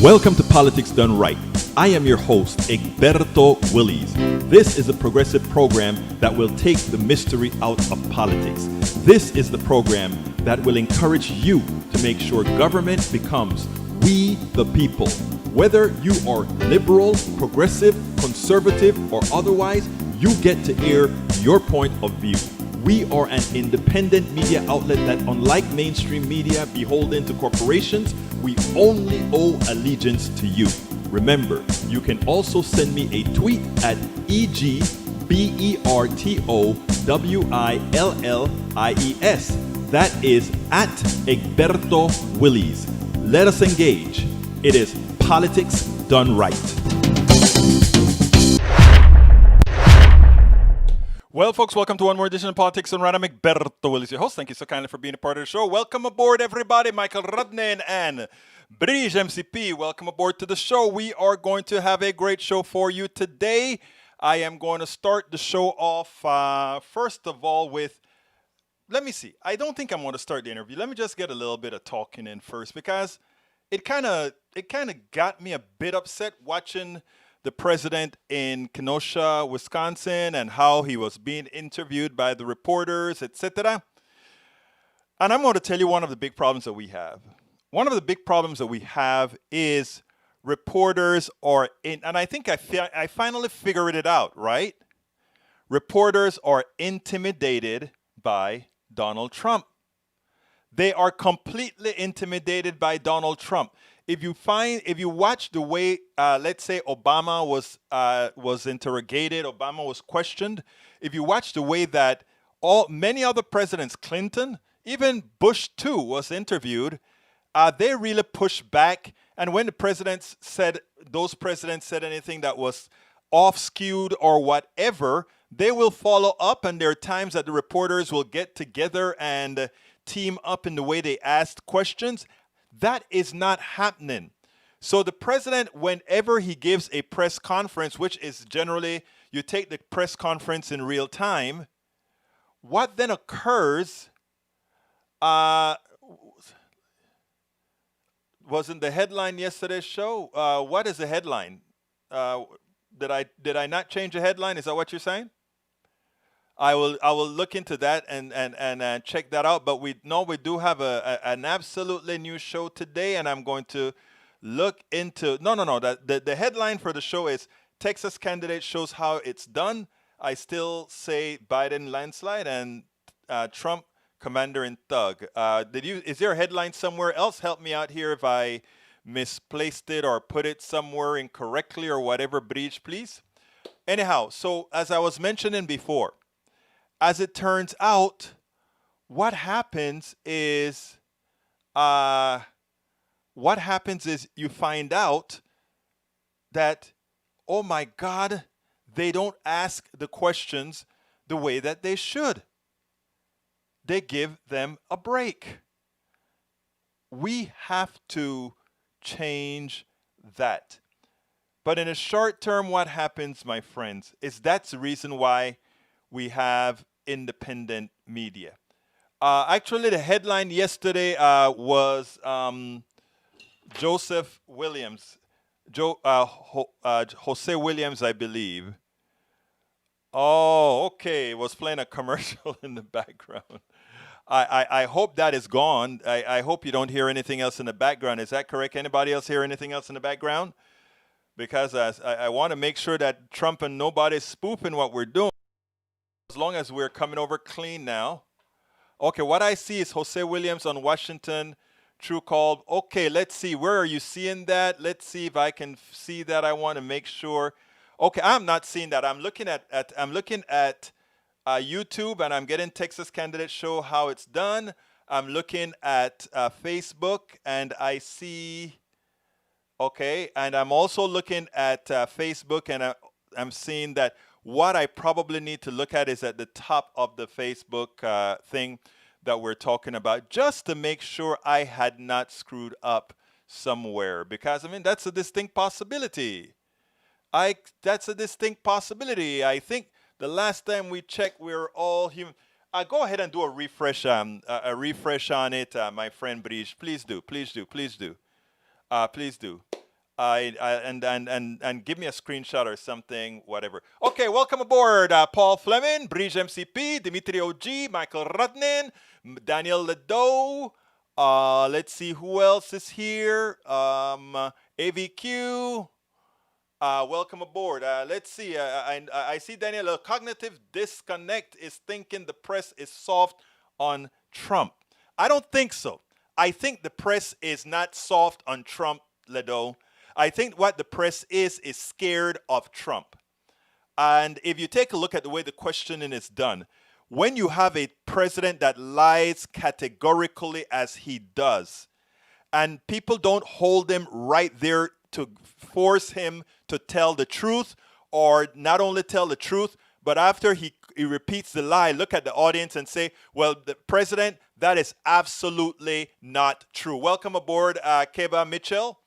Welcome to Politics Done Right. I am your host, Egberto Willies. This is a progressive program that will take the mystery out of politics. This is the program that will encourage you to make sure government becomes we the people. Whether you are liberal, progressive, conservative, or otherwise, you get to air your point of view. We are an independent media outlet that, unlike mainstream media beholden to corporations, we only owe allegiance to you. Remember, you can also send me a tweet at EGBERTOWILLIES. That is at Egberto Willies. Let us engage. It is Politics Done Right. Well, folks, welcome to one more edition of Politics Done Right. I'm Egberto Willies, your host. Thank you so kindly for being a part of the show. Welcome aboard, everybody. Michael Rodnan and Brige MCP, welcome aboard to the show. We are going to have a great show for you today. I am going to start the show off, first of all, with, let me see. I don't think I'm going to start the interview. Let me just get a little bit of talking in first, because it kind of got me a bit upset watching the president in Kenosha, Wisconsin, and how he was being interviewed by the reporters, etc. And I'm going to tell you one of the big problems that we have. One of the big problems that we have is reporters are in, and I think I finally figured it out, right? Reporters are intimidated by Donald Trump. They are completely intimidated by Donald Trump. If you watch the way, let's say Obama was interrogated, Obama was questioned. If you watch the way that many other presidents, Clinton, even Bush too, was interviewed, they really pushed back. And when those presidents said anything that was off-skewed or whatever, they will follow up. And there are times that the reporters will get together and team up in the way they asked questions. That is not happening. So the president, whenever he gives a press conference, which is generally, you take the press conference in real time, what then occurs, wasn't the headline yesterday's show? What is the headline? Did I not change the headline? Is that what you're saying? I will look into that and check that out. But we do have an absolutely new show today, and I'm going to look into the headline for the show is Texas candidate shows how it's done. I still say Biden landslide and Trump commander in thug. Is there a headline somewhere else? Help me out here if I misplaced it or put it somewhere incorrectly or whatever, Breach, please. Anyhow, so as I was mentioning before, as it turns out, what happens is you find out that, oh my God, they don't ask the questions the way that they should. They give them a break. We have to change that. But in the short term, what happens, my friends, is that's the reason why we have independent media. Actually, the headline yesterday was Joseph Williams, Jose Williams, I believe. Oh, okay. Was playing a commercial in the background. I hope that is gone. I hope you don't hear anything else in the background. Is that correct? Anybody else hear anything else in the background? Because I want to make sure that Trump and nobody's spoofing what we're doing. As long as we're coming over clean now. Okay, what I see is Jose Williams on Washington, True Call. Okay, let's see. Where are you seeing that? Let's see if I can see that. I want to make sure. Okay, I'm not seeing that. I'm looking at YouTube, and I'm getting Texas candidate show how it's done. I'm looking at Facebook, and I see. Okay, and I'm also looking at Facebook, and I'm seeing that. What I probably need to look at is at the top of the Facebook thing that we're talking about, just to make sure I had not screwed up somewhere. Because, I mean, that's a distinct possibility. That's a distinct possibility. I think the last time we checked, we were all human. Go ahead and do a refresh on it, my friend Brice. Please do. Please do. Please do. Please do. And give me a screenshot or something, whatever. Okay, welcome aboard, Paul Fleming, Brige MCP, Dimitri OG, Michael Rudnin, Daniel Ledo. Let's see who else is here. AVQ. Welcome aboard. Let's see. I see Daniel. A cognitive disconnect is thinking the press is soft on Trump. I don't think so. I think the press is not soft on Trump, Ledo. I think what the press is scared of Trump. And if you take a look at the way the questioning is done, when you have a president that lies categorically as he does, and people don't hold him right there to force him to tell the truth, or not only tell the truth, but after he repeats the lie, look at the audience and say, well, the president, that is absolutely not true. Welcome aboard, Keba Mitchell.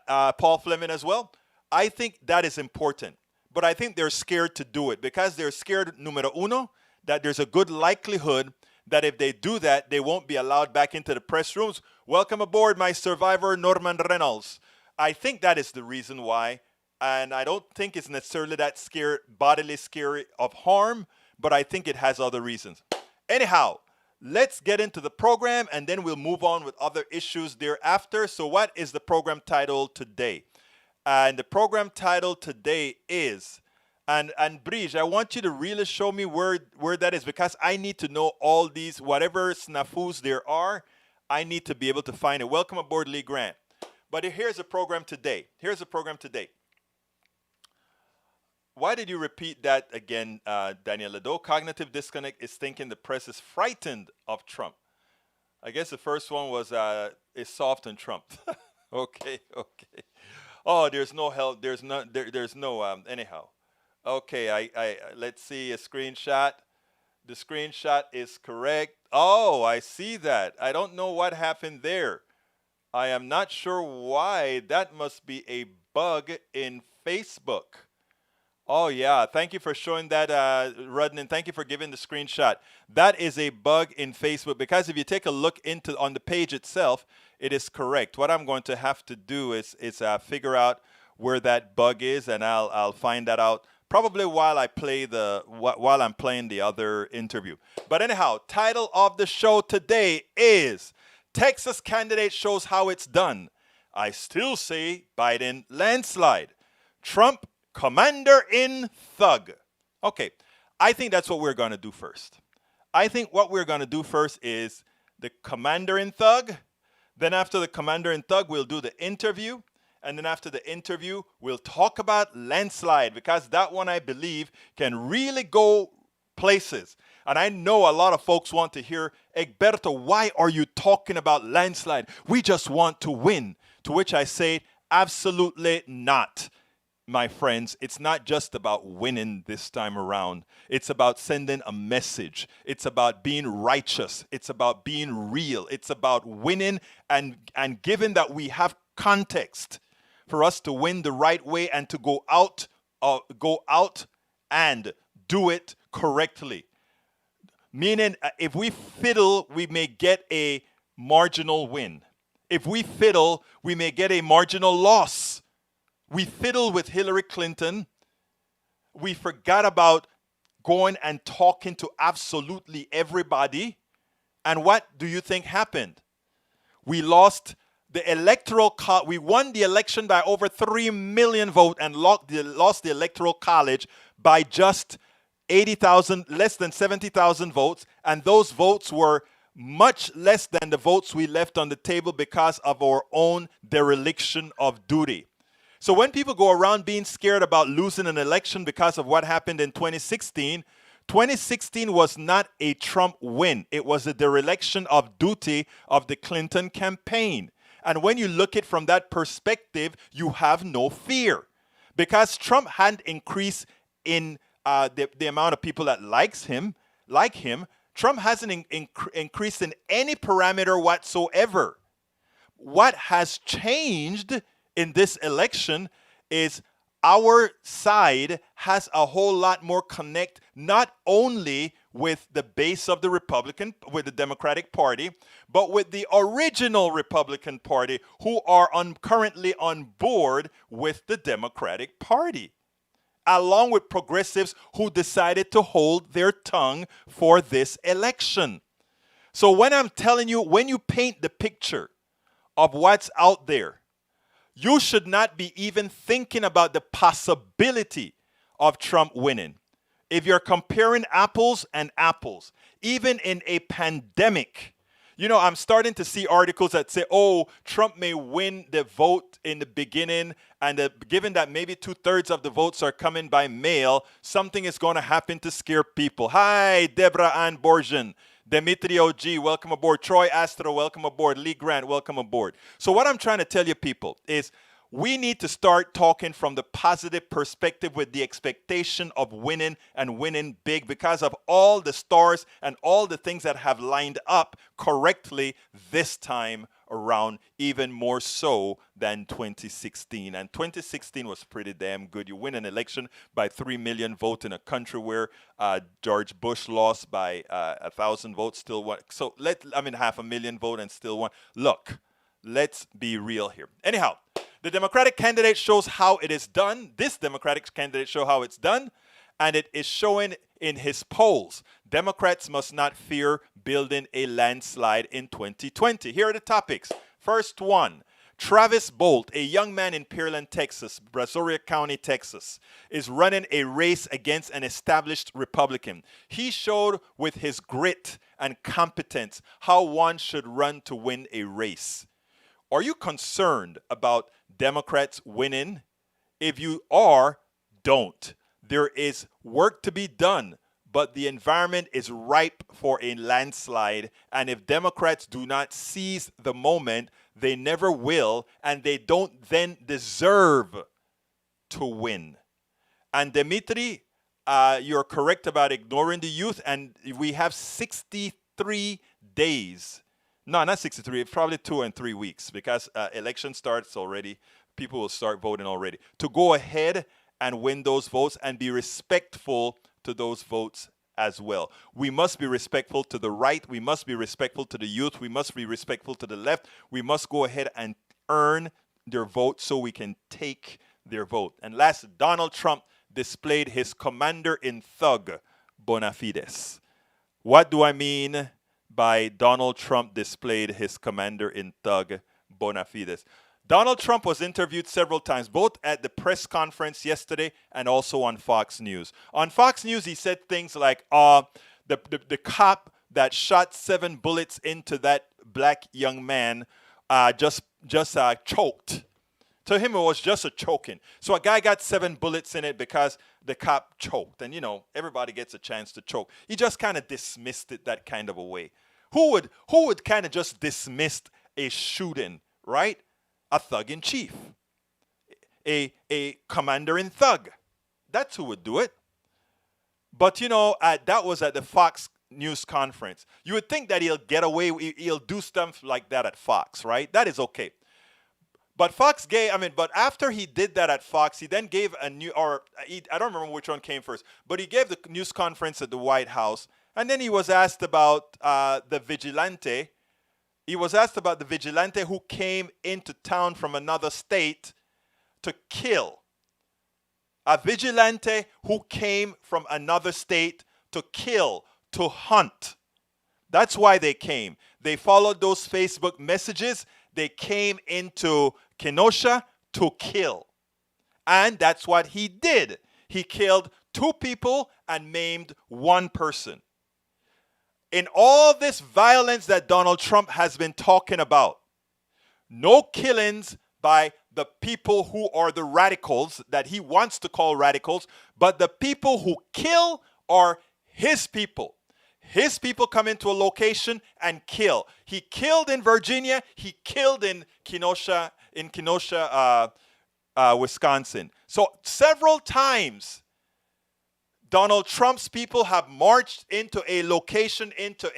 Paul Fleming as well. I think that is important, but I think they're scared to do it because they're scared, numero uno, that there's a good likelihood that if they do that, they won't be allowed back into the press rooms. Welcome aboard, my survivor, Norman Reynolds. I think that is the reason why, and I don't think it's necessarily that bodily scary of harm, but I think it has other reasons. Anyhow, let's get into the program, and then we'll move on with other issues thereafter. So what is the program title today? And the program title today is, and Brige, I want you to really show me where that is, because I need to know all these, whatever snafus there are, I need to be able to find it. Welcome aboard, Lee Grant. But here's the program today. Here's the program today. Why did you repeat that again, Daniel Ledo? Cognitive disconnect is thinking the press is frightened of Trump. I guess the first one was is soft on Trump. Okay. Oh, there's no help. There's no anyhow. Okay, I let's see a screenshot. The screenshot is correct. Oh, I see that. I don't know what happened there. I am not sure why. That must be a bug in Facebook. Oh, yeah. Thank you for showing that, Rudnin. Thank you for giving the screenshot. That is a bug in Facebook, because if you take a look on the page itself, it is correct. What I'm going to have to do is figure out where that bug is, and I'll find that out probably while I'm playing the other interview. But anyhow, title of the show today is Texas Candidate Shows How It's Done. I still say Biden landslide. Trump Commander in Thug. Okay, I think that's what we're going to do first. I think what we're going to do first is the Commander in Thug. Then after the Commander in Thug, we'll do the interview. And then after the interview, we'll talk about landslide, because that one, I believe, can really go places. And I know a lot of folks want to hear, Egberto, why are you talking about landslide? We just want to win. To which I say, absolutely not. My friends, it's not just about winning this time around. It's about sending a message. It's about being righteous. It's about being real. It's about winning, and given that we have context for us to win the right way and to go out and do it correctly. Meaning, if we fiddle, we may get a marginal win. If we fiddle, we may get a marginal loss. We fiddled with Hillary Clinton. We forgot about going and talking to absolutely everybody. And what do you think happened? We lost the electoral we won the election by over 3 million votes and lost the electoral college by just 80,000, less than 70,000 votes. And those votes were much less than the votes we left on the table because of our own dereliction of duty. So when people go around being scared about losing an election because of what happened in 2016, 2016 was not a Trump win. It was a dereliction of duty of the Clinton campaign. And when you look at it from that perspective, you have no fear. Because Trump hadn't increased in the amount of people that like him, Trump hasn't increased in any parameter whatsoever. What has changed in this election is our side has a whole lot more connect, not only with the base of with the Democratic Party, but with the original Republican Party who are currently on board with the Democratic Party, along with progressives who decided to hold their tongue for this election. So when I'm telling you, when you paint the picture of what's out there, you should not be even thinking about the possibility of Trump winning. If you're comparing apples and apples, even in a pandemic, I'm starting to see articles that say, oh, Trump may win the vote in the beginning, and given that maybe 2/3 of the votes are coming by mail, something is going to happen to scare people. Hi, Deborah Ann Borjan. Dimitri OG, welcome aboard. Troy Astro, welcome aboard. Lee Grant, welcome aboard. So what I'm trying to tell you people is we need to start talking from the positive perspective with the expectation of winning and winning big because of all the stars and all the things that have lined up correctly this time around, even more so than 2016. And 2016 was pretty damn good. You win an election by 3 million votes in a country where George Bush lost by 1,000 votes, still won. So 500,000 votes and still won. Look, let's be real here. Anyhow, the Democratic candidate shows how it is done. This Democratic candidate shows how it's done, and it is showing in his polls. Democrats must not fear building a landslide in 2020. Here are the topics. First one, Travis Boldt, a young man in Pearland, Texas, Brazoria County, Texas, is running a race against an established Republican. He showed with his grit and competence how one should run to win a race. Are you concerned about Democrats winning? If you are, don't. There is work to be done, but the environment is ripe for a landslide. And if Democrats do not seize the moment, they never will, and they don't then deserve to win. And Dimitri, you're correct about ignoring the youth, and we have 63 days. No, not 63, probably 2 and 3 weeks, because election starts already. People will start voting already. To go ahead and win those votes and be respectful to those votes as well. We must be respectful to the right. We must be respectful to the youth. We must be respectful to the left. We must go ahead and earn their vote so we can take their vote. And last, Donald Trump displayed his commander in thug bona fides. What do I mean by Donald Trump displayed his commander in thug bona fides? Donald Trump was interviewed several times, both at the press conference yesterday and also on Fox News. On Fox News, he said things like, the cop that shot 7 bullets into that black young man just choked. To him, it was just a choking. So a guy got 7 bullets in it because the cop choked. And, everybody gets a chance to choke. He just kind of dismissed it that kind of a way. Who would kind of just dismiss a shooting, right? A thug in chief, a commander in thug. That's who would do it. But that was at the Fox News conference. You would think that he'll get away, he'll do stuff like that at Fox, right? That is okay. But but after he did that at Fox, he then gave I don't remember which one came first, but he gave the news conference at the White House, and then he was asked about the vigilante. He was asked about the vigilante who came into town from another state to kill. A vigilante who came from another state to kill, to hunt. That's why they came. They followed those Facebook messages. They came into Kenosha to kill. And that's what he did. He killed 2 people and maimed 1 person. In all this violence that Donald Trump has been talking about, no killings by the people who are the radicals that he wants to call radicals, but the people who kill are his people. His people come into a location and kill. He killed in Virginia. He killed in Kenosha, Wisconsin. So several times, Donald Trump's people have marched into a location, into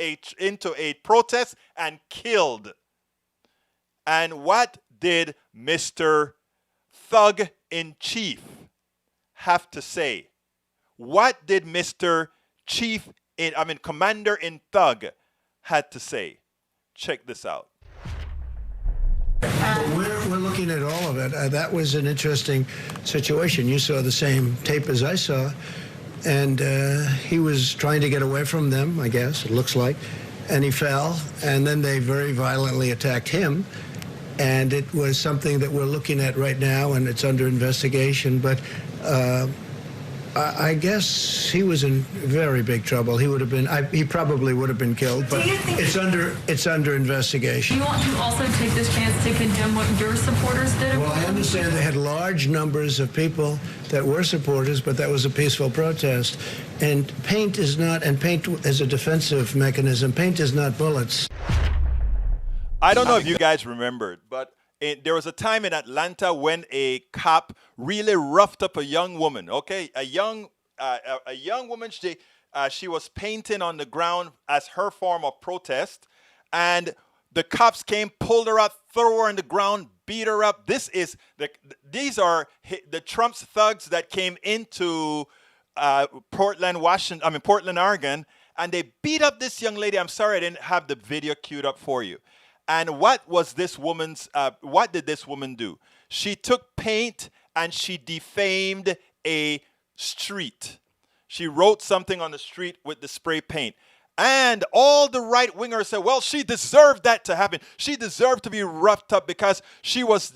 a protest, and killed. And what did Mr. Thug in Chief have to say? What did Mr. Chief commander in thug had to say. Check this out. We're looking at all of it. That was an interesting situation. You saw the same tape as I saw, and he was trying to get away from them, I guess, it looks like, and he fell, and then they very violently attacked him, and it was something that we're looking at right now, and it's under investigation, but I guess he was in very big trouble. He would have been. He probably would have been killed. But it's under investigation. Do you want to also take this chance to condemn what your supporters did? Well, I understand they had large numbers of people that were supporters, but that was a peaceful protest. And paint is not. And paint is a defensive mechanism. Paint is not bullets. I don't know if you guys remembered, but there was a time in Atlanta when a cop really roughed up a young woman. Okay, a young woman. She was painting on the ground as her form of protest, and the cops came, pulled her up, threw her on the ground, beat her up. These are the Trump's thugs that came into Portland, Oregon, and they beat up this young lady. I'm sorry I didn't have the video queued up for you. And what did this woman do? She took paint and she defamed a street. She wrote something on the street with the spray paint. And all the right-wingers said, well, she deserved that to happen. She deserved to be roughed up because she was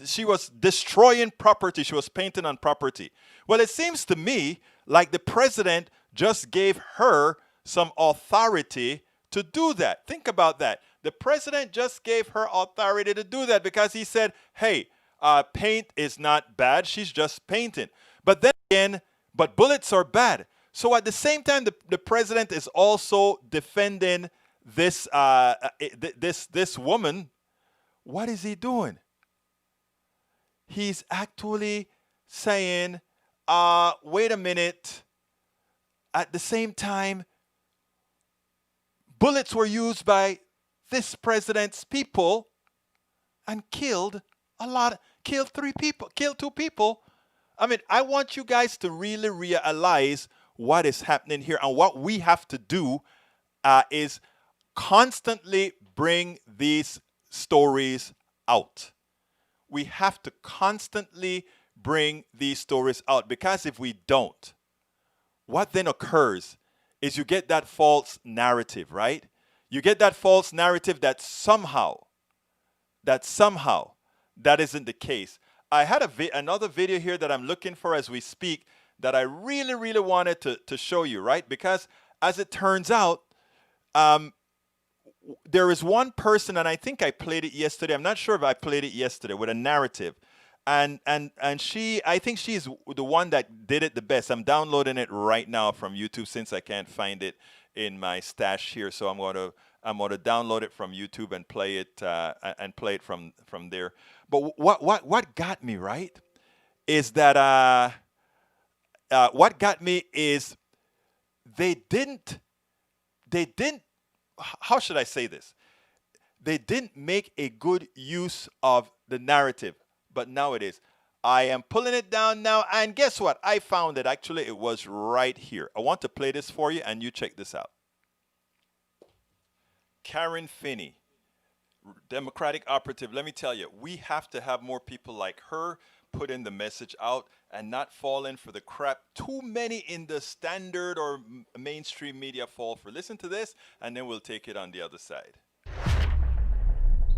destroying property. She was painting on property. Well, it seems to me like the president just gave her some authority to do that. Think about that. The president just gave her authority to do that because he said, hey, paint is not bad. She's just painting. But then again, but bullets are bad. So at the same time, the president is also defending this this woman. What is he doing? He's actually saying, wait a minute. At the same time, bullets were used by this president's people and killed 2 people. I mean, I want you guys to really realize what is happening here, and what we have to do is constantly bring these stories out. We have to constantly bring these stories out, because if we don't, what then occurs is you get that false narrative, right? You get that false narrative that somehow that isn't the case. I had another video here that I'm looking for as we speak that I really, really wanted to show you, right? Because as it turns out, there is one person, and I think I played it yesterday. I'm not sure if I played it yesterday, with a narrative. And I think she's the one that did it the best. I'm downloading it right now from YouTube since I can't find it in my stash here. So I'm going to download it from YouTube and play it from there. But what got me, right, is that what got me is they didn't, how should I say this? They didn't make a good use of the narrative, but now it is. I am pulling it down now, and guess what? I found it. Actually, it was right here. I want to play this for you, and you check this out. Karen Finney, Democratic operative. Let me tell you, we have to have more people like her putting the message out and not falling for the crap too many in the standard or mainstream media fall for. Listen to this, and then we'll take it on the other side.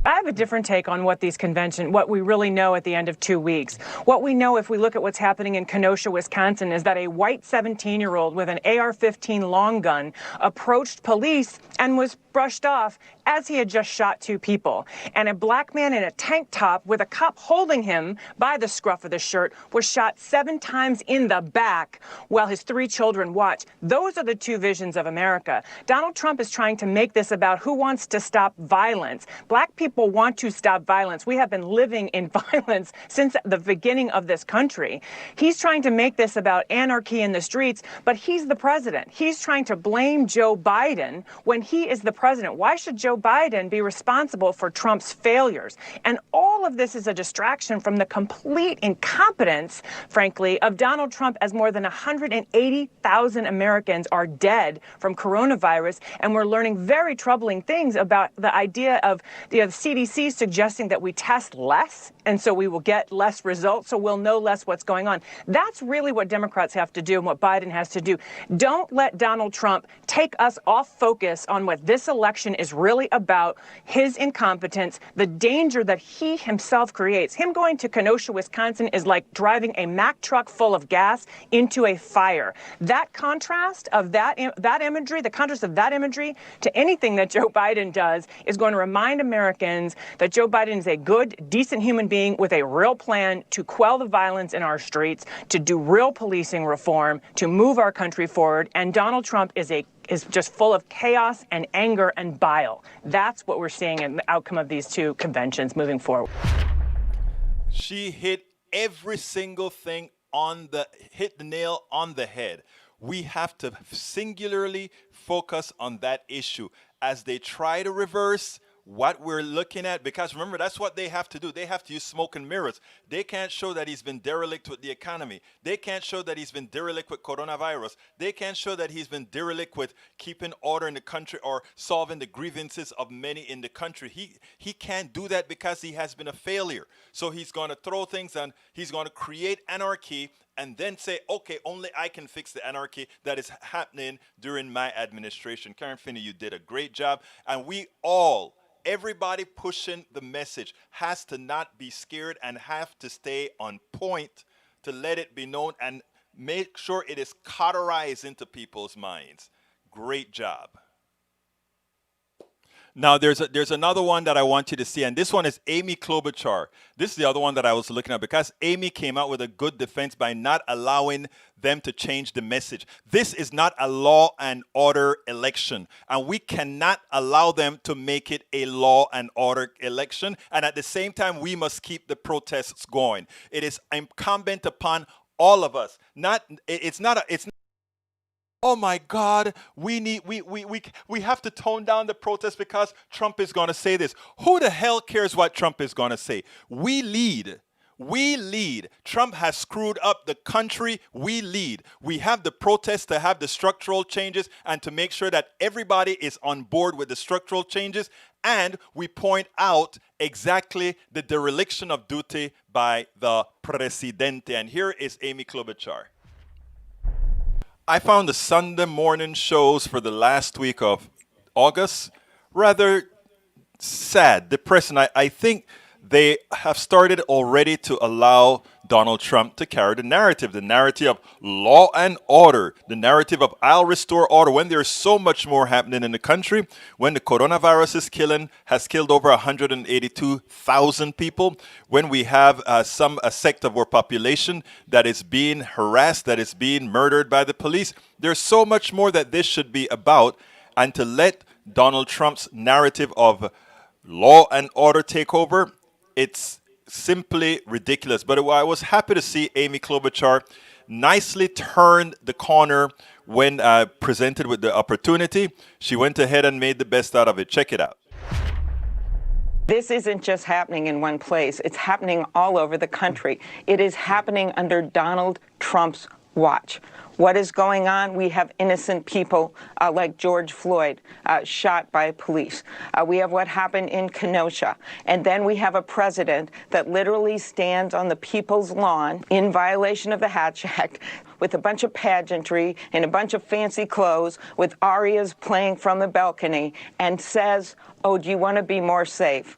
I have a different take on what we really know at the end of 2 weeks. What we know, if we look at what's happening in Kenosha, Wisconsin, is that a white 17-year-old with an AR-15 long gun approached police and was brushed off as he had just shot 2 people. And a black man in a tank top with a cop holding him by the scruff of the shirt was shot 7 times in the back while his 3 children watched. Those are the 2 visions of America. Donald Trump is trying to make this about who wants to stop violence. Black people want to stop violence. We have been living in violence since the beginning of this country. He's trying to make this about anarchy in the streets, but he's the president. He's trying to blame Joe Biden when he is the president. Why should Joe Biden be responsible for Trump's failures? And all of this is a distraction from the complete incompetence, frankly, of Donald Trump, as more than 180,000 Americans are dead from coronavirus. And we're learning very troubling things about the idea of the CDC suggesting that we test less, and so we will get less results, so we'll know less what's going on. That's really what Democrats have to do and what Biden has to do. Don't let Donald Trump take us off focus on what this election is really about, his incompetence, the danger that he himself creates. Him going to Kenosha, Wisconsin is like driving a Mack truck full of gas into a fire. That contrast of that imagery, the contrast of that imagery to anything that Joe Biden does is going to remind Americans that Joe Biden is a good, decent human being with a real plan to quell the violence in our streets, to do real policing reform, to move our country forward. And Donald Trump is just full of chaos and anger and bile. That's what we're seeing in the outcome of these two conventions moving forward. She hit every single thing hit the nail on the head. We have to singularly focus on that issue as they try to reverse what we're looking at, because remember, that's what they have to do. They have to use smoke and mirrors. They can't show that he's been derelict with the economy. They can't show that he's been derelict with coronavirus. They can't show that he's been derelict with keeping order in the country or solving the grievances of many in the country. He can't do that because he has been a failure. So he's going to throw things and he's going to create anarchy and then say, okay, only I can fix the anarchy that is happening during my administration. Karen Finney, you did a great job. And everybody pushing the message has to not be scared and have to stay on point to let it be known and make sure it is cauterized into people's minds. Great job. Now, there's another one that I want you to see, and this one is Amy Klobuchar. This is the other one that I was looking at because Amy came out with a good defense by not allowing them to change the message. This is not a law and order election, and we cannot allow them to make it a law and order election. And at the same time, we must keep the protests going. It is incumbent upon all of us. Oh my God, we have to tone down the protest because Trump is going to say this. Who the hell cares what Trump is going to say? We lead. We lead. Trump has screwed up the country. We lead. We have the protests to have the structural changes and to make sure that everybody is on board with the structural changes. And we point out exactly the dereliction of duty by the presidente. And here is Amy Klobuchar. I found the Sunday morning shows for the last week of August rather sad, depressing. I think they have started already to allow Donald Trump to carry the narrative of law and order, the narrative of I'll restore order, when there's so much more happening in the country, when the coronavirus has killed over 182,000 people, when we have a sect of our population that is being harassed, that is being murdered by the police. There's so much more that this should be about, and to let Donald Trump's narrative of law and order take over, it's simply ridiculous. But I was happy to see Amy Klobuchar nicely turned the corner when presented with the opportunity. She went ahead and made the best out of it. Check it out. This isn't just happening in one place. It's happening all over the country. It is happening under Donald Trump's watch. What is going on? We have innocent people like George Floyd shot by police. We have what happened in Kenosha. And then we have a president that literally stands on the people's lawn in violation of the Hatch Act with a bunch of pageantry and a bunch of fancy clothes with arias playing from the balcony and says, oh, do you want to be more safe?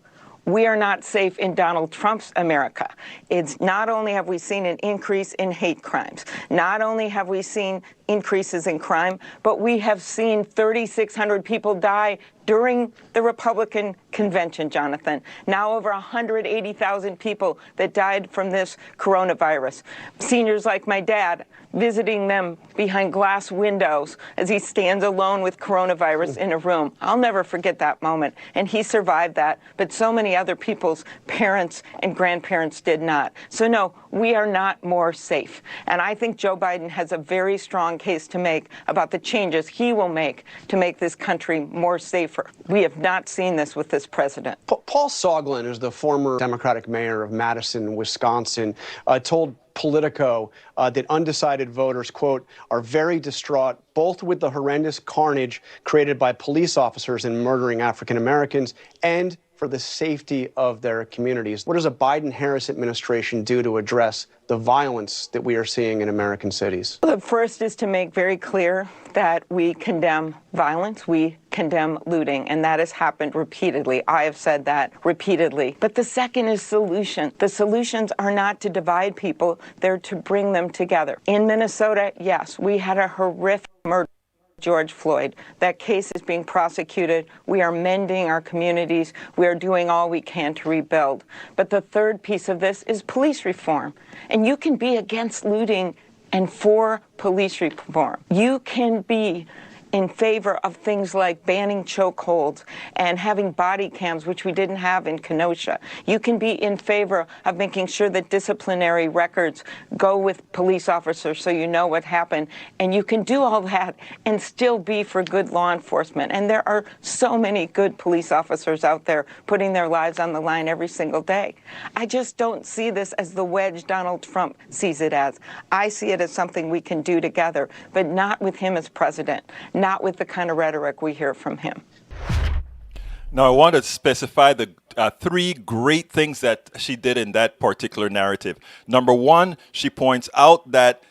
We are not safe in Donald Trump's America. It's not only have we seen an increase in hate crimes, not only have we seen increases in crime, but we have seen 3,600 people die during the Republican convention, Jonathan. Now over 180,000 people that died from this coronavirus. Seniors like my dad visiting them behind glass windows as he stands alone with coronavirus in a room. I'll never forget that moment. And he survived that, but so many other people's parents and grandparents did not. So no, we are not more safe. And I think Joe Biden has a very strong case to make about the changes he will make to make this country more safer. We have not seen this with this president. Paul Soglin is the former Democratic mayor of Madison, Wisconsin, told Politico that undecided voters, quote, are very distraught, both with the horrendous carnage created by police officers in murdering African Americans and for the safety of their communities. What does a Biden-Harris administration do to address the violence that we are seeing in American cities? The first is to make very clear that we condemn violence, we condemn looting, and that has happened repeatedly. I have said that repeatedly. But the second is solution. The solutions are not to divide people, they're to bring them together. In Minnesota, yes, we had a horrific murder. George Floyd. That case is being prosecuted. We are mending our communities. We are doing all we can to rebuild. But the third piece of this is police reform. And you can be against looting and for police reform. You can be in favor of things like banning chokeholds and having body cams, which we didn't have in Kenosha. You can be in favor of making sure that disciplinary records go with police officers so you know what happened. And you can do all that and still be for good law enforcement. And there are so many good police officers out there putting their lives on the line every single day. I just don't see this as the wedge Donald Trump sees it as. I see it as something we can do together, but not with him as president, not with the kind of rhetoric we hear from him. Now, I want to specify the three great things that she did in that particular narrative. Number one, she points out that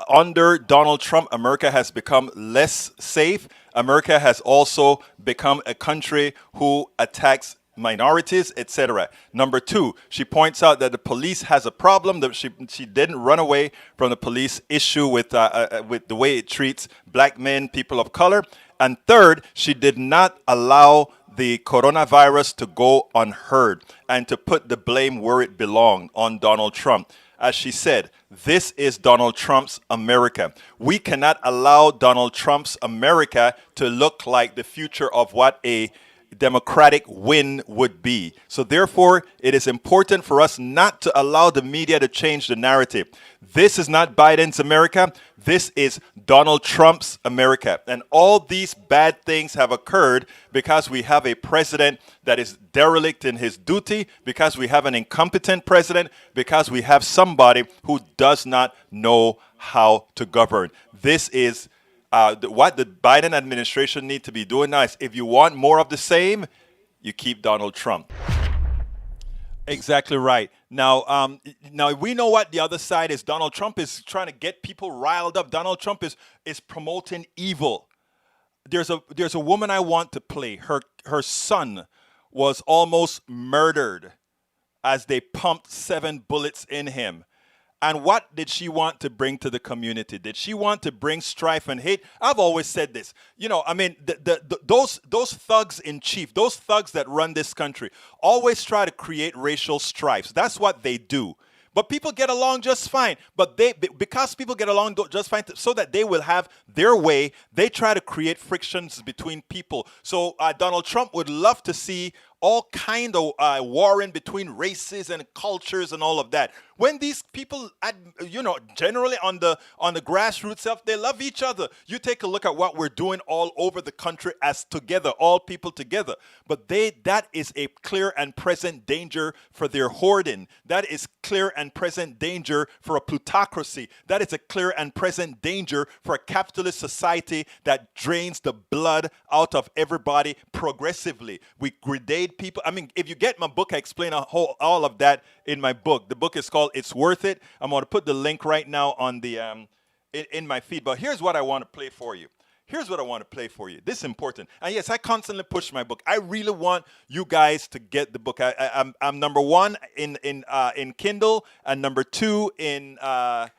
under Donald Trump, America has become less safe. America has also become a country who attacks minorities, etc. Number two, she points out that the police has a problem, that she didn't run away from the police issue with the way it treats black men, people of color. And third, she did not allow the coronavirus to go unheard and to put the blame where it belonged, on Donald Trump. As she said, this is Donald Trump's America. We cannot allow Donald Trump's America to look like the future of what a Democratic win would be. So therefore, it is important for us not to allow the media to change the narrative. This is not Biden's America. This is Donald Trump's America. And all these bad things have occurred because we have a president that is derelict in his duty, because we have an incompetent president, because we have somebody who does not know how to govern. This is what the Biden administration need to be doing now is, if you want more of the same, you keep Donald Trump. Exactly right. Now, now we know what the other side is. Donald Trump is trying to get people riled up. Donald Trump is promoting evil. There's a woman I want to play. Her son was almost murdered as they pumped 7 bullets in him. And what did she want to bring to the community? Did she want to bring strife and hate? I've always said this. You know, I mean, those thugs in chief, those thugs that run this country, always try to create racial strifes. That's what they do. But people get along just fine. But because people get along just fine, so that they will have their way, they try to create frictions between people. So Donald Trump would love to see all kind of warring between races and cultures and all of that. When these people, generally on the grassroots stuff, they love each other. You take a look at what we're doing all over the country as together, all people together. But that is a clear and present danger for their hoarding. That is clear and present danger for a plutocracy. That is a clear and present danger for a capitalist society that drains the blood out of everybody progressively. We grade people. I mean, if you get my book, I explain all of that in my book. The book is called It's Worth It. I'm going to put the link right now on the in my feed. But here's what I want to play for you. Here's what I want to play for you. This is important. And yes, I constantly push my book. I really want you guys to get the book. I'm number 1 in Kindle and number 2 in a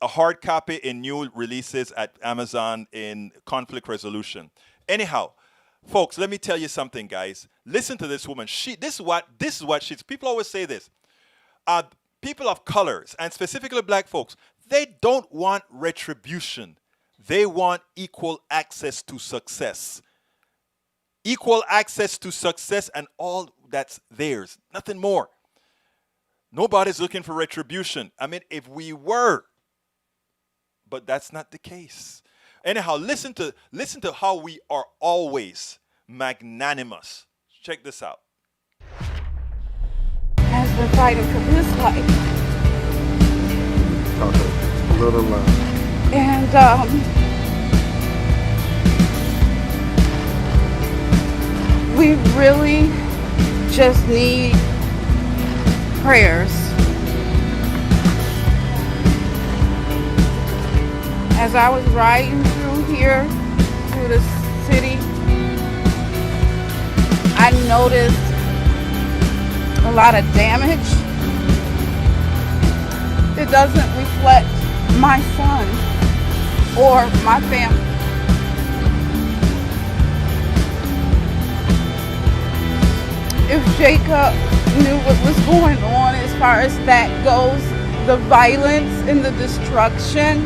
hard copy in new releases at Amazon in conflict resolution. Anyhow, Folks, let me tell you something, guys. Listen to this woman. This is what she's. People always say this. People of colors, and specifically black folks, they don't want retribution. They want equal access to success. Equal access to success and all that's theirs. Nothing more. Nobody's looking for retribution. I mean, if we were, but that's not the case. Anyhow, listen to how we are always magnanimous. Check this out. Has been fighting for his life. Talk a little loud. And we really just need prayers. As I was riding through here, through the city, I noticed a lot of damage. It doesn't reflect my son or my family. If Jacob knew what was going on as far as that goes, the violence and the destruction,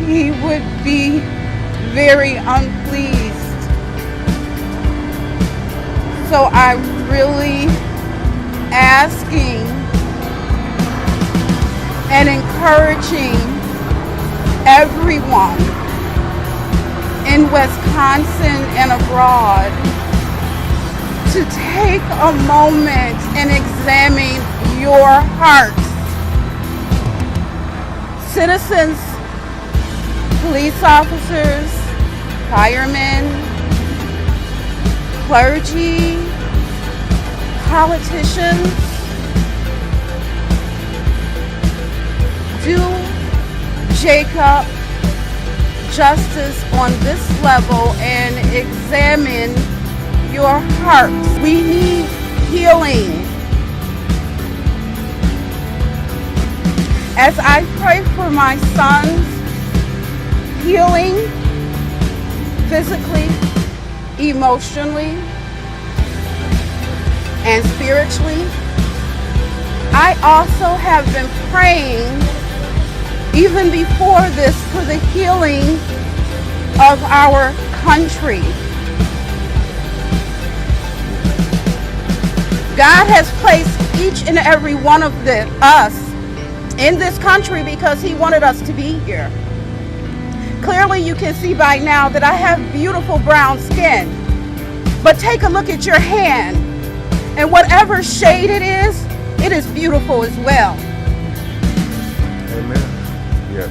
he would be very unpleased. So I'm really asking and encouraging everyone in Wisconsin and abroad to take a moment and examine your hearts. Citizens, police officers, firemen, clergy, politicians, do Jacob justice on this level and examine your hearts. We need healing. As I pray for my son's healing, physically, emotionally, and spiritually, I also have been praying even before this for the healing of our country. God has placed each and every one of us in this country because he wanted us to be here. Clearly you can see by now that I have beautiful brown skin. But take a look at your hand, and whatever shade it is beautiful as well. Amen. Yes.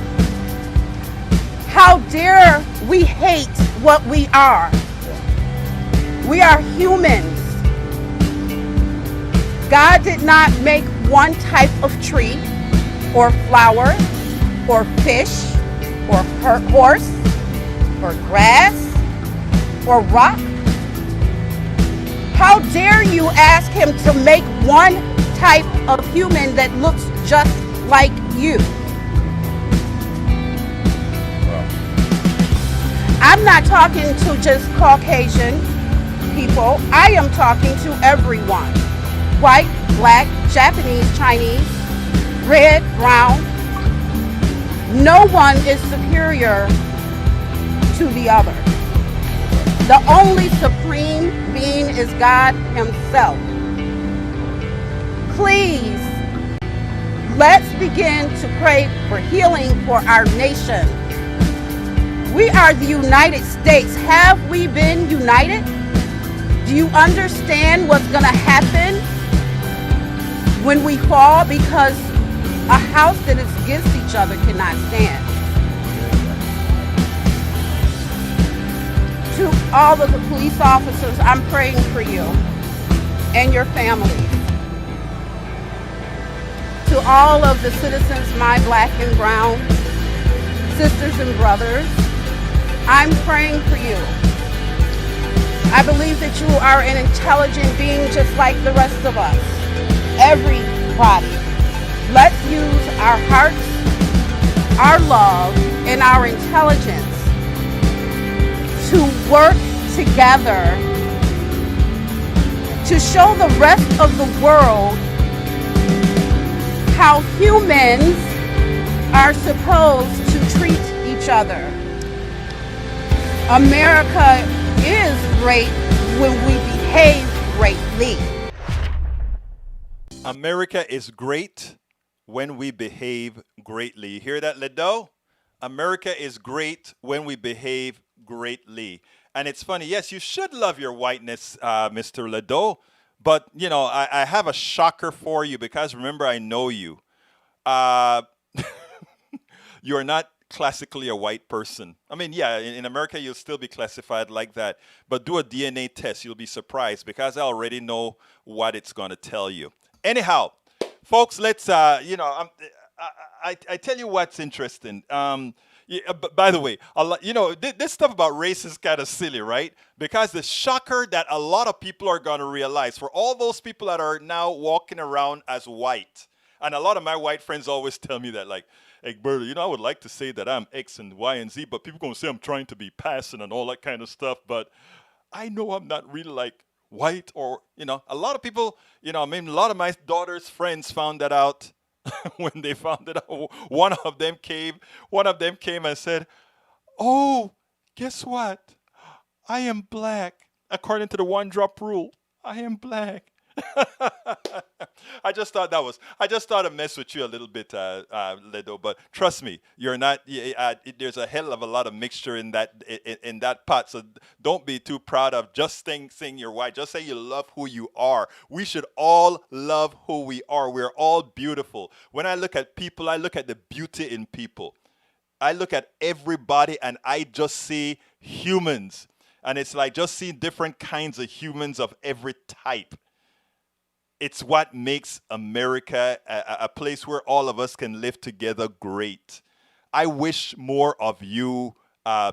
How dare we hate what we are? We are humans. God did not make one type of tree or flower or fish or horse or grass or rock. How dare you ask him to make one type of human that looks just like you? I'm not talking to just Caucasian people. I am talking to everyone. White, black, Japanese, Chinese, red, brown. No one is superior to the other. The only supreme being is God himself. Please, let's begin to pray for healing for our nation. We are the United States. Have we been united? Do you understand what's going to happen when we fall? Because a house that is against each other cannot stand. To all of the police officers, I'm praying for you and your families. To all of the citizens, my black and brown sisters and brothers, I'm praying for you. I believe that you are an intelligent being just like the rest of us. Everybody. Let's use our hearts, our love, and our intelligence to work together to show the rest of the world how humans are supposed to treat each other. America is great when we behave greatly. America is great when we behave greatly. You hear that, Ledo? America is great when we behave greatly. And it's funny, yes, you should love your whiteness, Mr. Ledo, but, you know, I have a shocker for you because, remember, I know you. You're not classically a white person. I mean, yeah, in America, you'll still be classified like that, but do a DNA test. You'll be surprised because I already know what it's going to tell you. Anyhow, folks, let's, you know, I tell you what's interesting. Yeah, by the way, you know, this stuff about race is kind of silly, right? Because the shocker that a lot of people are going to realize, for all those people that are now walking around as white, and a lot of my white friends always tell me that, like, hey, Bertie, you know, I would like to say that I'm X and Y and Z, but people going to say I'm trying to be passing and all that kind of stuff. But I know I'm not really like white or, you know, a lot of people, you know, I mean, a lot of my daughter's friends found that out when they found it out. One of them came and said, oh, guess what? I am black. According to the one drop rule, I am black. I just thought to mess with you a little bit, Ledo. But trust me, you're not. There's a hell of a lot of mixture in that pot. So don't be too proud of just saying you're white. Just say you love who you are. We should all love who we are. We're all beautiful. When I look at people, I look at the beauty in people. I look at everybody, and I just see humans. And it's like just seeing different kinds of humans of every type. It's what makes America a place where all of us can live together great. I wish more of you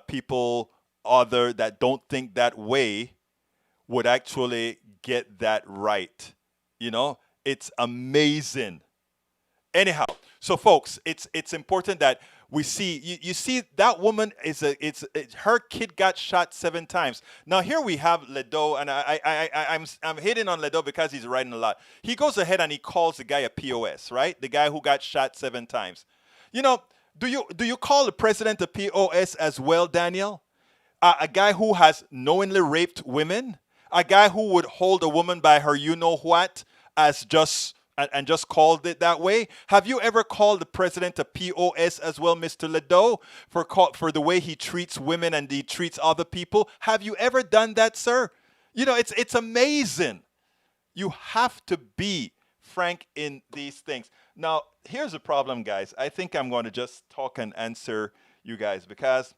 people other that don't think that way would actually get that right. You know, it's amazing. Anyhow, so folks, it's important that we see you see that woman her kid got shot 7 times. Now here we have Ledo, and I'm hitting on Ledo because he's writing a lot. He goes ahead and he calls the guy a POS, right? The guy who got shot 7 times. You know, do you call the president a POS as well, Daniel? A guy who has knowingly raped women, a guy who would hold a woman by her you know what as just called it that way. Have you ever called the president a POS as well, Mr. Ledo, for the way he treats women and he treats other people? Have you ever done that, sir? You know, it's amazing. You have to be frank in these things. Now, here's the problem, guys. I think I'm going to just talk and answer you guys because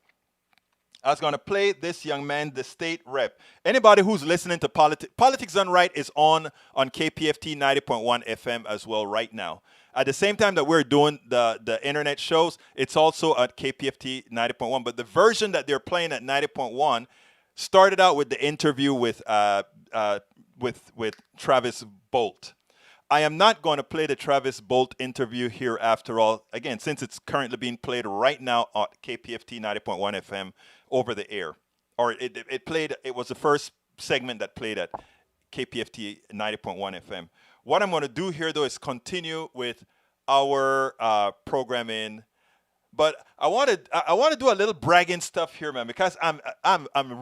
I was going to play this young man, the state rep. Anybody who's listening to Politics Done Right is on KPFT 90.1 FM as well right now. At the same time that we're doing the internet shows, it's also at KPFT 90.1. But the version that they're playing at 90.1 started out with the interview with Travis Boldt. I am not going to play the Travis Boldt interview here after all, again, since it's currently being played right now on KPFT 90.1 FM over the air. Or it was the first segment that played at KPFT 90.1 FM. What I'm going to do here, though, is continue with our programming. But I want to do a little bragging stuff here, man, because I'm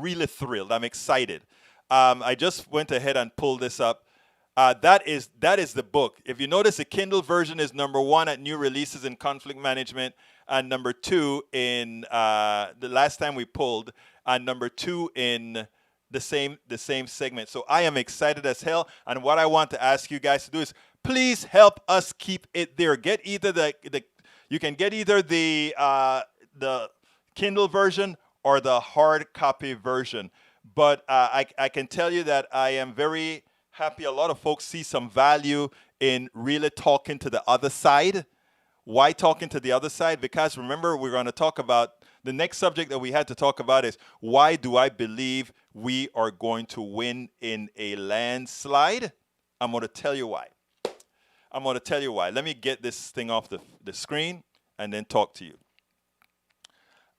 really thrilled. I'm excited. I just went ahead and pulled this up. That is the book. If you notice, the Kindle version is #1 at new releases in conflict management, and #2 in the last time we pulled, and #2 in the same segment. So I am excited as hell. And what I want to ask you guys to do is please help us keep it there. Get either you can get either the Kindle version or the hard copy version. But I can tell you that I am very happy a lot of folks see some value in really talking to the other side. Why talking to the other side? Because remember, we're going to talk about the next subject that we had to talk about is why do I believe we are going to win in a landslide? I'm going to tell you why. Let me get this thing off the screen and then talk to you.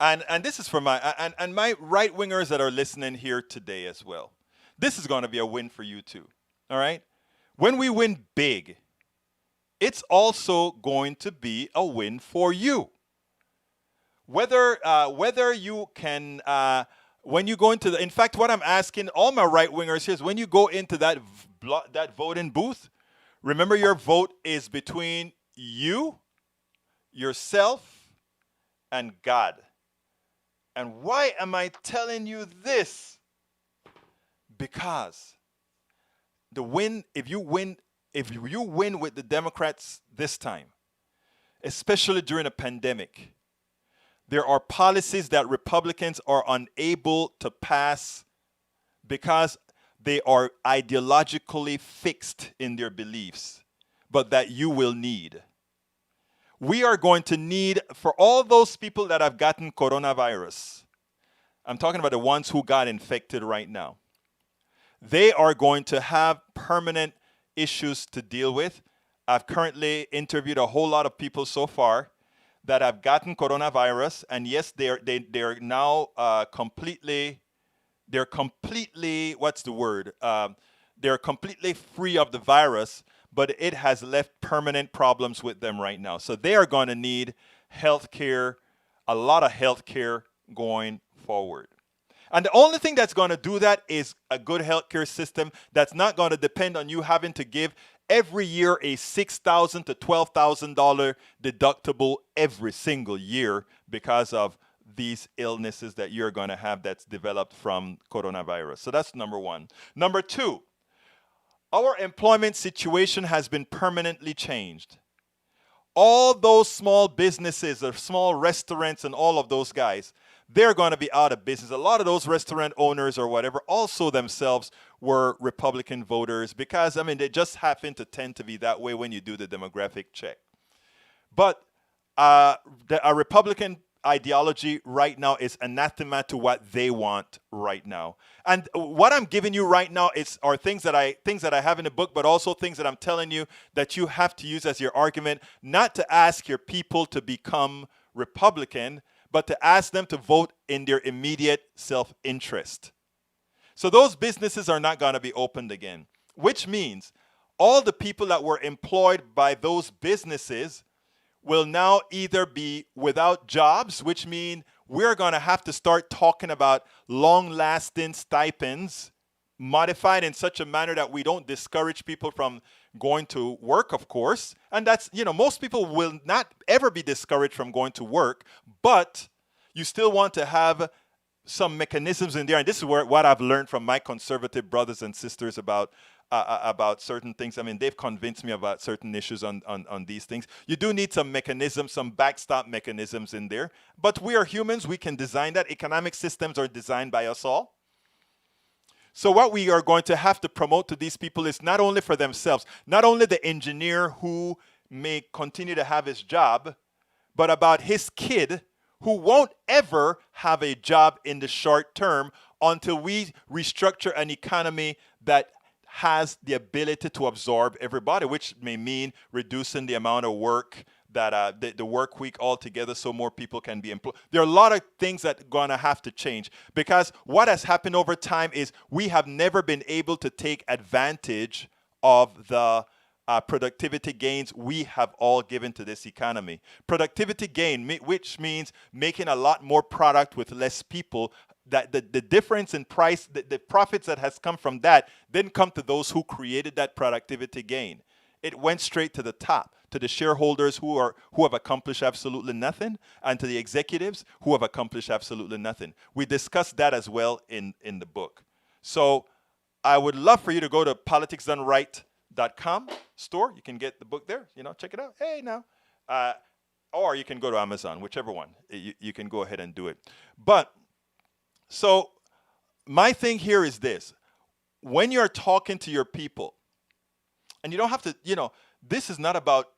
And this is for my and my right wingers that are listening here today as well. This is going to be a win for you too. All right? When we win big, it's also going to be a win for you. Whether you can when you go into the, in fact, what I'm asking all my right wingers here is when you go into that voting booth, remember your vote is between you, yourself, and God. And why am I telling you this? Because if you win with the Democrats this time, especially during a pandemic, there are policies that Republicans are unable to pass because they are ideologically fixed in their beliefs, but that you will need. We are going to need, for all those people that have gotten coronavirus, I'm talking about the ones who got infected right now, they are going to have permanent issues to deal with. I've currently interviewed a whole lot of people so far that have gotten coronavirus, and yes, they're now completely, what's the word? They're completely free of the virus, but it has left permanent problems with them right now. So they are going to need health care, a lot of health care going forward. And the only thing that's going to do that is a good healthcare system that's not going to depend on you having to give every year a $6,000 to $12,000 deductible every single year because of these illnesses that you're going to have that's developed from coronavirus. So that's number one. Number two, our employment situation has been permanently changed. All those small businesses or small restaurants and all of those guys, they're going to be out of business. A lot of those restaurant owners or whatever also themselves were Republican voters because, I mean, they just happen to tend to be that way when you do the demographic check. But a Republican ideology right now is anathema to what they want right now. And what I'm giving you right now are things that I have in the book, but also things that I'm telling you that you have to use as your argument, not to ask your people to become Republican, but to ask them to vote in their immediate self-interest. So those businesses are not going to be opened again, which means all the people that were employed by those businesses will now either be without jobs, which means we're going to have to start talking about long-lasting stipends modified in such a manner that we don't discourage people from going to work, of course. And that's, most people will not ever be discouraged from going to work, but you still want to have some mechanisms in there. And this is what I've learned from my conservative brothers and sisters about certain things. I mean, they've convinced me about certain issues on these things. You do need some mechanisms, some backstop mechanisms in there. But we are humans. We can design that. Economic systems are designed by us all. So what we are going to have to promote to these people is not only for themselves, not only the engineer who may continue to have his job, but about his kid who won't ever have a job in the short term until we restructure an economy that has the ability to absorb everybody, which may mean reducing the amount of work that the work week altogether so more people can be employed. There are a lot of things that are going to have to change because what has happened over time is we have never been able to take advantage of the productivity gains we have all given to this economy. Productivity gain, which means making a lot more product with less people, that the difference in price, the profits that has come from that didn't come to those who created that productivity gain. It went straight to the top, to the shareholders who have accomplished absolutely nothing, and to the executives who have accomplished absolutely nothing. We discussed that as well in the book. So I would love for you to go to politicsdoneright.com store. You can get the book there. Check it out. Hey, now. Or you can go to Amazon, whichever one. You can go ahead and do it. But so my thing here is this. When you're talking to your people, and you don't have to, this is not about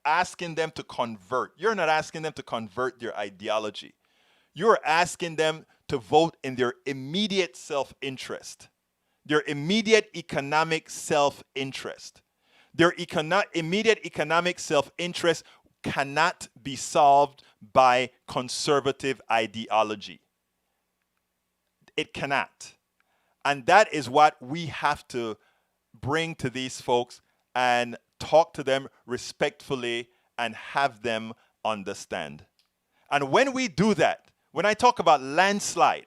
asking them to convert. You're not asking them to convert their ideology. You're asking them to vote in their immediate self-interest, their immediate economic self-interest. Their immediate economic self-interest cannot be solved by conservative ideology. It cannot. And that is what we have to bring to these folks and talk to them respectfully and have them understand. And when we do that, when I talk about landslide,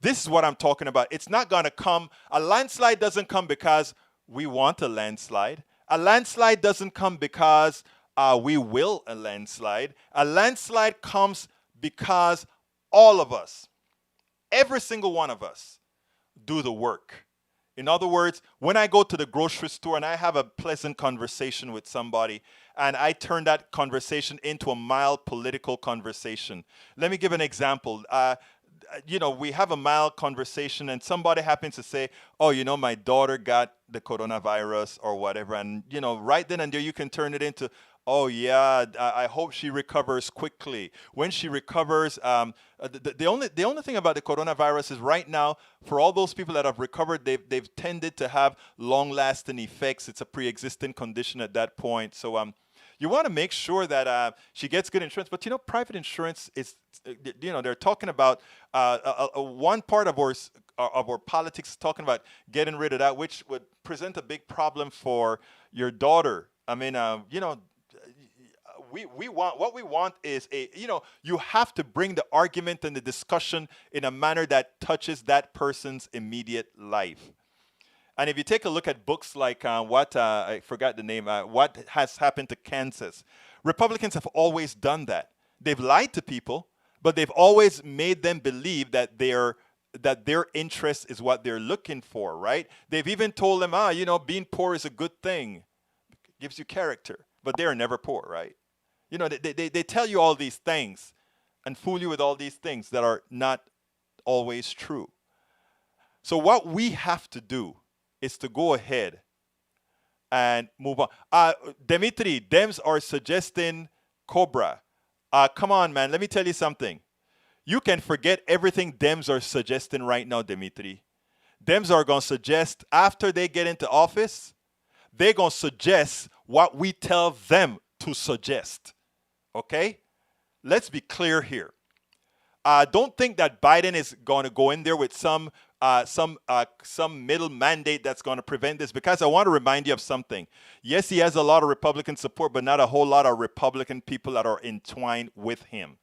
this is what I'm talking about. It's not going to come. A landslide doesn't come because we want a landslide. A landslide doesn't come because we will a landslide. A landslide comes because all of us, every single one of us, do the work. In other words, when I go to the grocery store and I have a pleasant conversation with somebody and I turn that conversation into a mild political conversation. Let me give an example. We have a mild conversation and somebody happens to say, oh, my daughter got the coronavirus or whatever. And, right then and there you can turn it into, oh, yeah, I hope she recovers quickly. When she recovers, the only thing about the coronavirus is right now, for all those people that have recovered, they've tended to have long-lasting effects. It's a pre-existing condition at that point. So you want to make sure that she gets good insurance. But, private insurance is, they're talking about one part of our politics talking about getting rid of that, which would present a big problem for your daughter. I mean, we want is you have to bring the argument and the discussion in a manner that touches that person's immediate life. And if you take a look at books like I forgot the name, What Has Happened to Kansas, Republicans have always done that. They've lied to people, but they've always made them believe that their interest is what they're looking for, right? They've even told them, being poor is a good thing. It gives you character. But they're never poor, right? They tell you all these things and fool you with all these things that are not always true. So what we have to do is to go ahead and move on. Dimitri, Dems are suggesting Cobra. Come on, man. Let me tell you something. You can forget everything Dems are suggesting right now, Dimitri. Dems are going to suggest after they get into office, they're going to suggest what we tell them to suggest. Okay? Let's be clear here. Don't think that Biden is going to go in there with some middle mandate that's going to prevent this, because I want to remind you of something. Yes, he has a lot of Republican support, but not a whole lot of Republican people that are entwined with him.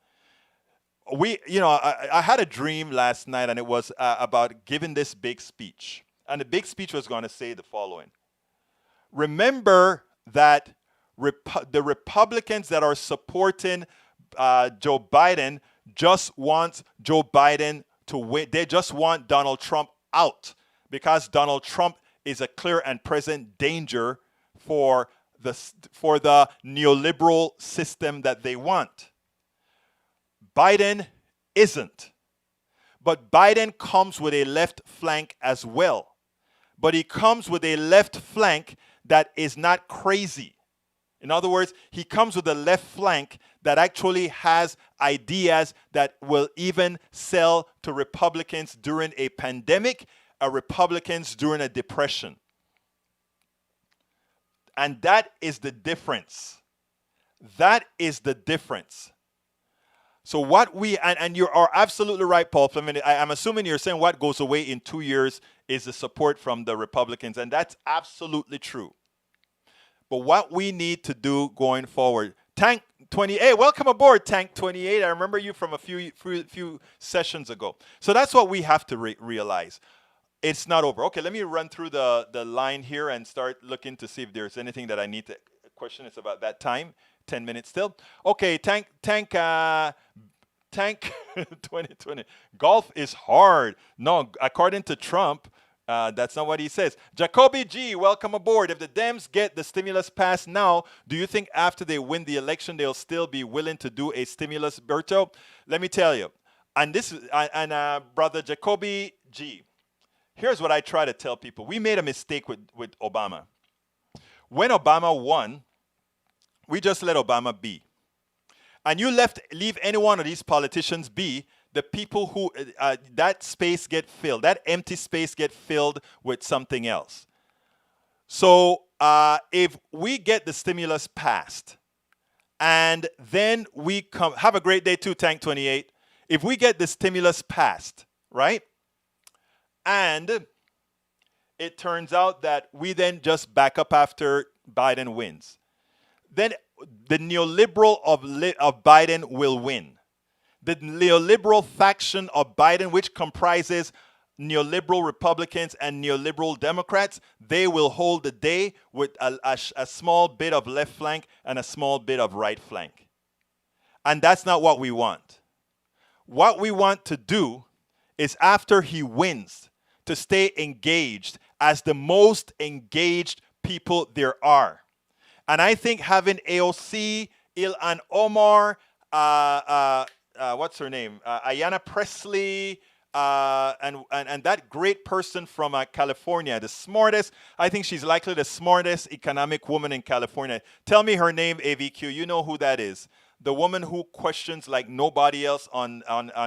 I had a dream last night, and it was about giving this big speech. And the big speech was going to say the following. Remember that the Republicans that are supporting Joe Biden just want Joe Biden to win. They just want Donald Trump out because Donald Trump is a clear and present danger for the neoliberal system that they want. Biden isn't. But Biden comes with a left flank as well. But he comes with a left flank that is not crazy. In other words, he comes with a left flank that actually has ideas that will even sell to Republicans during a pandemic, Republicans during a depression. And that is the difference. That is the difference. So what and you are absolutely right, Paul. I mean, I'm assuming you're saying what goes away in 2 years is the support from the Republicans, and that's absolutely true. But what we need to do going forward, Tank 28, welcome aboard, Tank 28. I remember you from a few sessions ago. So that's what we have to realize. It's not over. Okay, let me run through the line here and start looking to see if there's anything that I need to question. It's about that time. 10 minutes still. Okay, Tank 2020. Golf is hard. No, according to Trump, that's not what he says. Jacoby G, welcome aboard. If the Dems get the stimulus passed now, do you think after they win the election, they'll still be willing to do a stimulus, Berto? Let me tell you. And this is, brother Jacoby G, here's what I try to tell people. We made a mistake with Obama. When Obama won, we just let Obama be. And you leave any one of these politicians be, the people who, that space get filled, that empty space get filled with something else. So if we get the stimulus passed, And then we come, have a great day too, Tank 28. If we get the stimulus passed, right? And it turns out that we then just back up after Biden wins. Then the neoliberal of Biden will win. The neoliberal faction of Biden, which comprises neoliberal Republicans and neoliberal Democrats, they will hold the day with a small bit of left flank and a small bit of right flank. And that's not what we want. What we want to do is, after he wins, to stay engaged as the most engaged people there are. And I think having AOC, Ilhan Omar, what's her name? Ayanna Pressley, and that great person from California, the smartest, I think she's likely the smartest economic woman in California. Tell me her name, AVQ. You know who that is. The woman who questions like nobody else on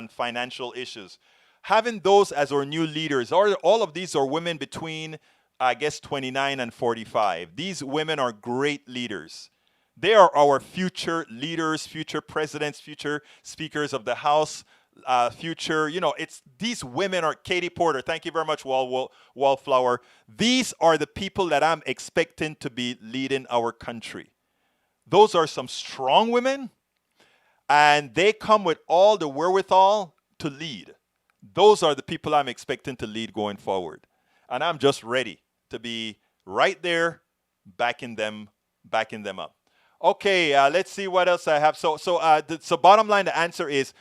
financial issues. Having those as our new leaders, all of these are women between, I guess, 29 and 45. These women are great leaders. They are our future leaders, future presidents, future speakers of the House, future, it's these women are Katie Porter. Thank you very much, Wallflower. These are the people that I'm expecting to be leading our country. Those are some strong women, and they come with all the wherewithal to lead. Those are the people I'm expecting to lead going forward. And I'm just ready to be right there, backing them up. Okay, let's see what else I have. So bottom line, the answer is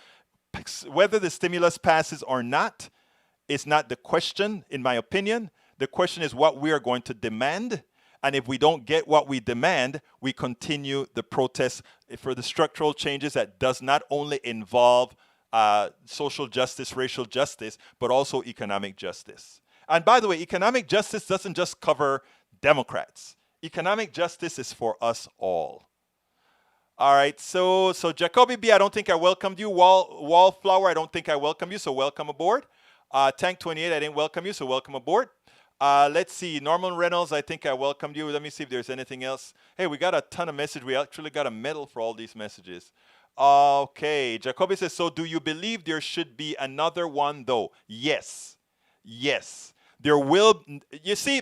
whether the stimulus passes or not is not the question, in my opinion. The question is what we are going to demand. And if we don't get what we demand, we continue the protest for the structural changes that does not only involve social justice, racial justice, but also economic justice. And by the way, economic justice doesn't just cover Democrats. Economic justice is for us all. All right, so Jacoby B, I don't think I welcomed you. Wallflower, I don't think I welcomed you, so welcome aboard. Tank 28, I didn't welcome you, so welcome aboard. Let's see, Norman Reynolds, I think I welcomed you. Let me see if there's anything else. Hey, we got a ton of messages. We actually got a medal for all these messages. Okay, Jacoby says, so do you believe there should be another one though? Yes. Yes. There will. You see,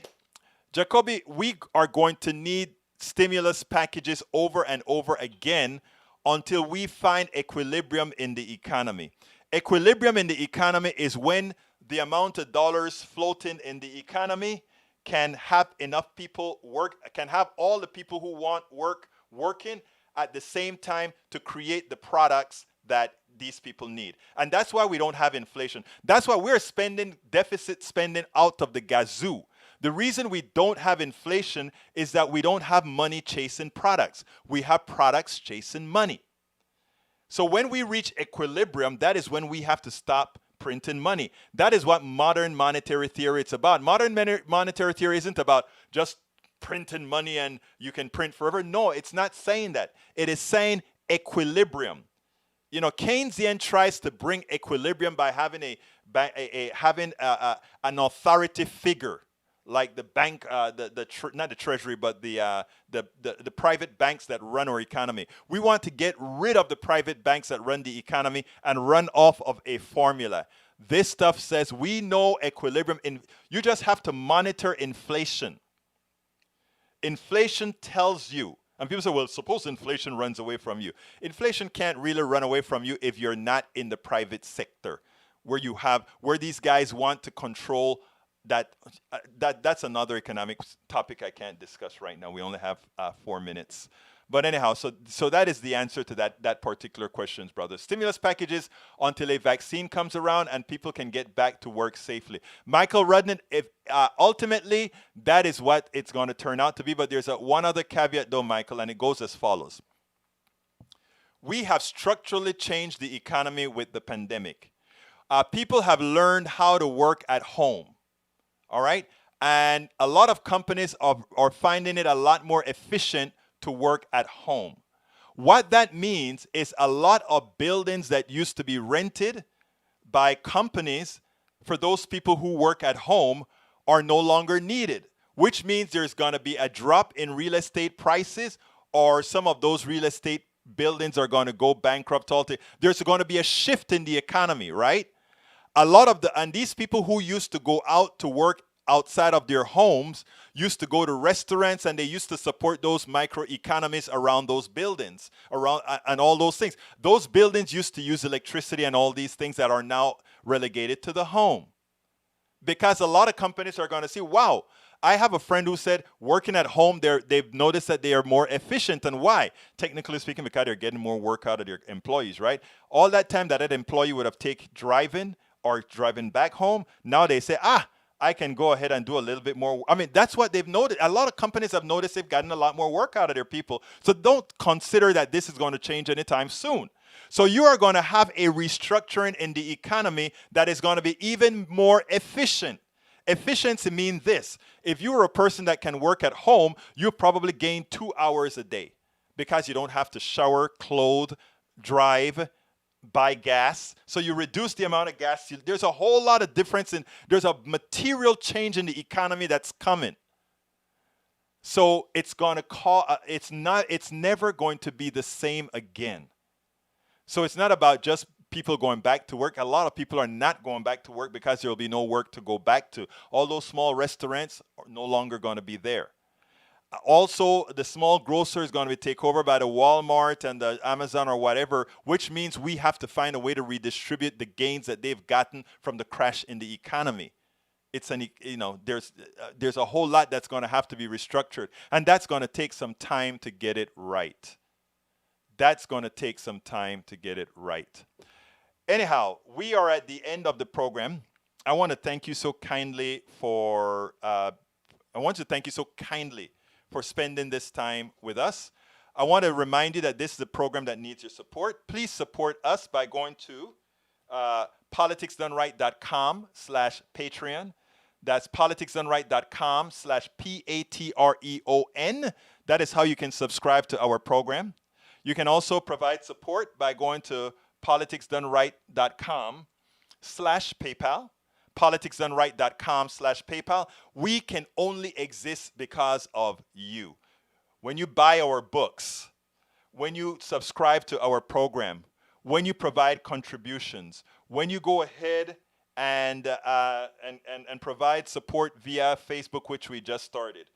Jacoby, we are going to need stimulus packages over and over again until we find equilibrium in the economy. Equilibrium in the economy is when the amount of dollars floating in the economy can have enough people work, can have all the people who want work working at the same time to create the products that these people need. And that's why we don't have inflation. That's why we're spending deficit spending out of the gazoo. The reason we don't have inflation is that we don't have money chasing products. We have products chasing money. So when we reach equilibrium, that is when we have to stop printing money. That is what modern monetary theory is about. Modern monetary theory isn't about just printing money and you can print forever. No, it's not saying that. It is saying equilibrium. You know, Keynesian tries to bring equilibrium by having an authority figure, like the bank, not the treasury, but the private banks that run our economy. We want to get rid of the private banks that run the economy and run off of a formula. This stuff says we know equilibrium. You just have to monitor inflation. Inflation tells you, and people say, well, suppose inflation runs away from you. Inflation can't really run away from you if you're not in the private sector, where these guys want to control that's another economic topic I can't discuss right now. We only have 4 minutes. But anyhow, so that is the answer to that particular question, brothers. Stimulus packages until a vaccine comes around and people can get back to work safely. Michael Rudnan, if ultimately that is what it's going to turn out to be. But there's one other caveat though, Michael, and it goes as follows. We have structurally changed the economy with the pandemic. People have learned how to work at home. All right. And a lot of companies are finding it a lot more efficient to work at home. What that means is a lot of buildings that used to be rented by companies for those people who work at home are no longer needed, which means there's going to be a drop in real estate prices, or some of those real estate buildings are going to go bankrupt. There's going to be a shift in the economy, right? A lot of and these people who used to go out to work outside of their homes used to go to restaurants, and they used to support those microeconomies around those buildings, around and all those things. Those buildings used to use electricity and all these things that are now relegated to the home. Because a lot of companies are going to see, wow, I have a friend who said working at home, they've noticed that they are more efficient. And why? Technically speaking, because they're getting more work out of their employees, right? All that time that employee would have taken driving or driving back home, now they say, I can go ahead and do a little bit more. I mean, that's what they've noticed. A lot of companies have noticed they've gotten a lot more work out of their people. So don't consider that this is going to change anytime soon. So you are going to have a restructuring in the economy that is going to be even more efficient. Efficiency means this. If you're a person that can work at home, you probably gain 2 hours a day because you don't have to shower, clothe, drive, buy gas. So you reduce the amount of gas. There's a whole lot of difference there's a material change in the economy that's coming. So it's going to it's never going to be the same again. So it's not about just people going back to work. A lot of people are not going back to work because there will be no work to go back to. All those small restaurants are no longer going to be there. Also, the small grocer is going to be taken over by the Walmart and the Amazon or whatever, which means we have to find a way to redistribute the gains that they've gotten from the crash in the economy. It's there's a whole lot that's going to have to be restructured, and that's going to take some time to get it right. That's going to take some time to get it right. Anyhow, we are at the end of the program. I want to thank you so kindly for spending this time with us. I want to remind you that this is a program that needs your support. Please support us by going to politicsdoneright.com/Patreon. That's politicsdoneright.com/Patreon. That is how you can subscribe to our program. You can also provide support by going to politicsdoneright.com/PayPal. politicsdoneright.com/PayPal. We can only exist because of you. When you buy our books, when you subscribe to our program, when you provide contributions, when you go ahead and provide support via Facebook, which we just started.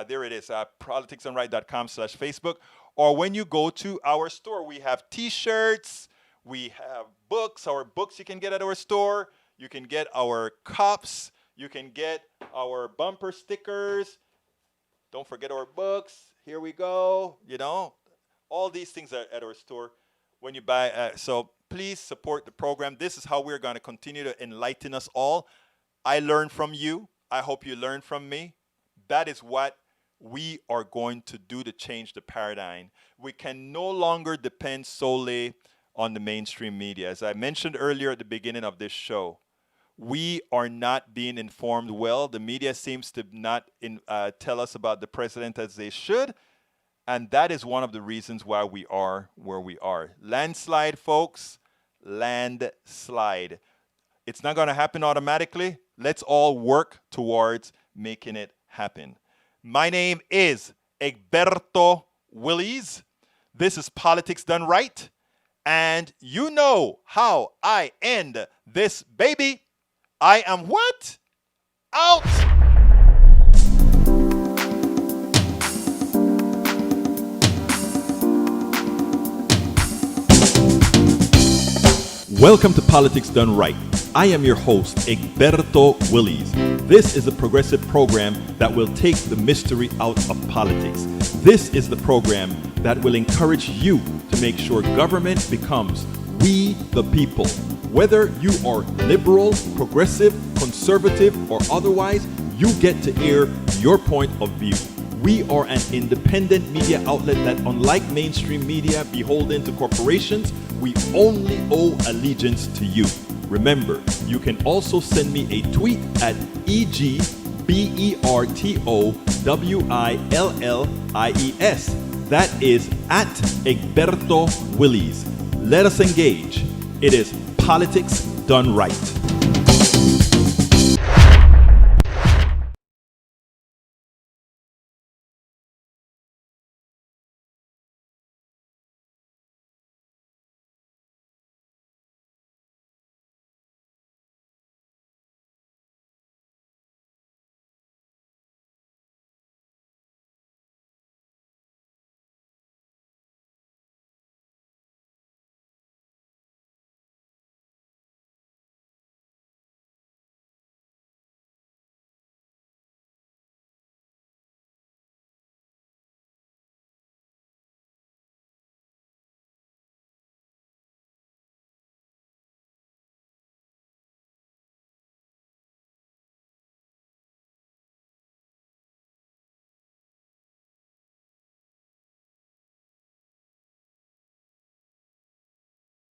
There it is, politicsdoneright.com/Facebook. Or when you go to our store, we have T-shirts, we have books. Our books you can get at our store. You can get our cups. You can get our bumper stickers. Don't forget our books. Here we go. All these things are at our store when you buy. So please support the program. This is how we're going to continue to enlighten us all. I learn from you. I hope you learn from me. That is what we are going to do to change the paradigm. We can no longer depend solely on the mainstream media. As I mentioned earlier at the beginning of this show, we are not being informed well. The media seems to not tell us about the president as they should. And that is one of the reasons why we are where we are. Landslide, folks. Landslide. It's not going to happen automatically. Let's all work towards making it happen. My name is Egberto Willies. This is Politics Done Right. And you know how I end this baby. I am what? Out! Welcome to Politics Done Right. I am your host, Egberto Willies. This is a progressive program that will take the mystery out of politics. This is the program that will encourage you to make sure government becomes we the people. Whether you are liberal, progressive, conservative, or otherwise, you get to air your point of view. We are an independent media outlet that, unlike mainstream media beholden to corporations, we only owe allegiance to you. Remember, you can also send me a tweet at EGBERTOWILLIES. That is at Egberto Willies. Let us engage. It is Politics Done Right.